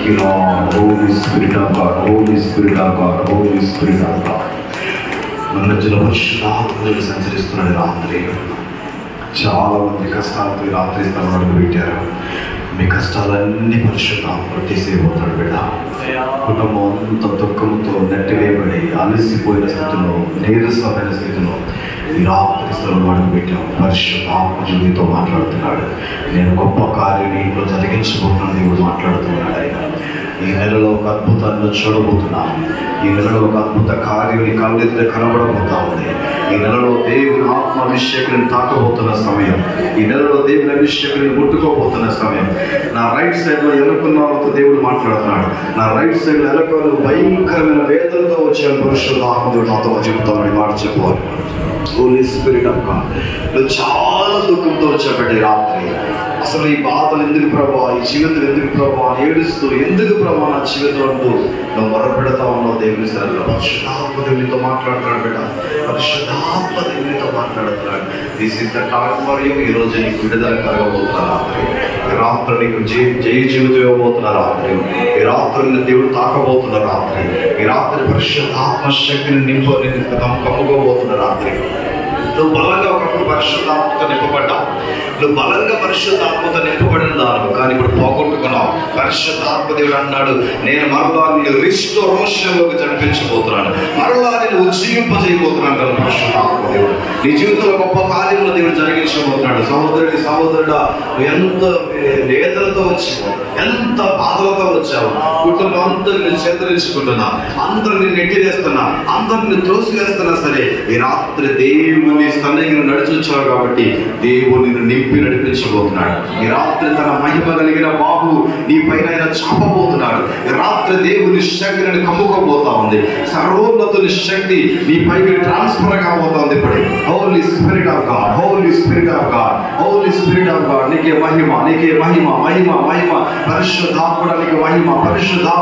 you, Lord. Holy Spirit of God, Holy Spirit of God, Holy Spirit of God. మన మధ్యలో పరిశుద్ధాత్మను సంచరిస్తున్నాడు. రాత్రి చాలా మంది కష్టాలతో రాత్రి స్థలంలో పెట్టారు. మీ కష్టాలన్నీ పరిశుద్ధాత్మను తీసేయబోతాడు బిడ్డ. కుటుంబం అంత దుఃఖంతో నెట్టివేయబడి అలసిపోయిన స్థితిలో, నీరసమైన స్థితిలో ఈ రాత్రి స్థలంలో అడుగు పెట్టాం. పరిశుద్ధాత్మ నీతో మాట్లాడుతున్నాడు. నేను గొప్ప కార్యం ఇంట్లో జరిగించబోతున్నాను దేవుడు మాట్లాడుతున్నాడు. ఆయన ఈ నెలలో ఒక అద్భుతాన్ని చూడబోతున్నాను. ఈ నెలలో ఒక అద్భుత కార్యం కళ్ళెత్తే కనబడబోతా ఉంది. ఈ నెలలో దేవుని ఆత్మ అభిషేకుని తాకబోతున్న సమయం. ఈ నెలలో దేవుని అభిషేకుని ముట్టుకోబోతున్న సమయం. నా రైట్ సైడ్ లో ఎలుకున్న వాళ్ళతో దేవుడు మాట్లాడుతున్నాడు. నా రైట్ సైడ్ లో ఎలుకలు భయంకరమైన వేదనతో వచ్చే పరిశుద్ధాత్మ నాతో చెబుతాను. మాట చెప్పాలి. హోలీ స్పిరిట్ ఆఫ్ గాడ్, నువ్వు చాలా దుఃఖంతో వచ్చాబట్టి రాత్రి అసలు ఈ బాధలు ఎందుకు ప్రభావ, ఈ జీవితం ఎందుకు ప్రభావ ఏడుస్తూ ఎందుకు ప్రభావ నా జీవితం అంటూ నువ్వు మొరపెడతా ఉన్నావు. దేవుని సరిలో పరిశుద్ధాత్మ దేవునితో మాట్లాడుతున్నాడు బిడ్డ. పరిశుద్ధాత్మ దేవునితో మాట్లాడుతున్నాడు. This is the time for you. ఈ రోజు నీకు విడుదల కలగబోతున్నా. రాత్రి ఈ రాత్రి నీకు జయ జీవితం ఇవ్వబోతున్నా. రాత్రి ఈ రాత్రిని దేవుడు తాకబోతున్న రాత్రి. ఈ రాత్రి పరిశుద్ధాత్మ శక్తిని కమ్ముకోబోతున్న రాత్రి. నువ్వు బలంగా ఒకప్పుడు పరిశుద్ధాత్మతో నింపబడ్డావు. నువ్వు బలంగా పరిశుద్ధాత్మతో నింపబడిన దాను, కానీ ఇప్పుడు పోగొట్టుకున్నావు. పరిశుద్ధాత్మ దేవుడు అన్నాడు, నేను మరలా నేను రిస్టోరేషన్లోకి జరిపించబోతున్నాను, మరలా నేను ఉజ్జీవింపజేయబోతున్నాను కదా. పరిశుద్ధాత్మ దేవుడు నీ జీవితంలో గొప్ప కార్యంలో దేవుడు జరిగించబోతున్నాడు. సహోదరుడా, నువ్వు ఎంత వేదనతో వచ్చావు, ఎంత బాధలతో వచ్చావు. కుటుంబం అందరిని చేతరించుకుంటున్నా, అందరిని నెట్టివేస్తున్నా, అందరిని త్రోసివేస్తున్నా సరే ఈ రాత్రి దేవుని సన్నిధిని నడిచొచ్చావు కాబట్టి దేవుడు నిన్ను నింపి నడిపించబోతున్నాడు. ఈ రాత్రి తన మహిమ కలిగిన బాబు నీ పైన చాపబోతున్నాడు. ఈ రాత్రి దేవుని శక్తిని కమ్ముకోబోతా ఉంది. సర్వోన్నతుని శక్తి నీ పైకి ట్రాన్స్ఫర్ కాబోతోంది. ఇప్పుడు holy spirit of God, holy spirit of God, holy spirit of God, నీకే మహిమ, నీకే మహిమ, మహిమ మహిమ. పరిశుద్ధాత్ముడానికి మహిమ, పరిశుద్ధ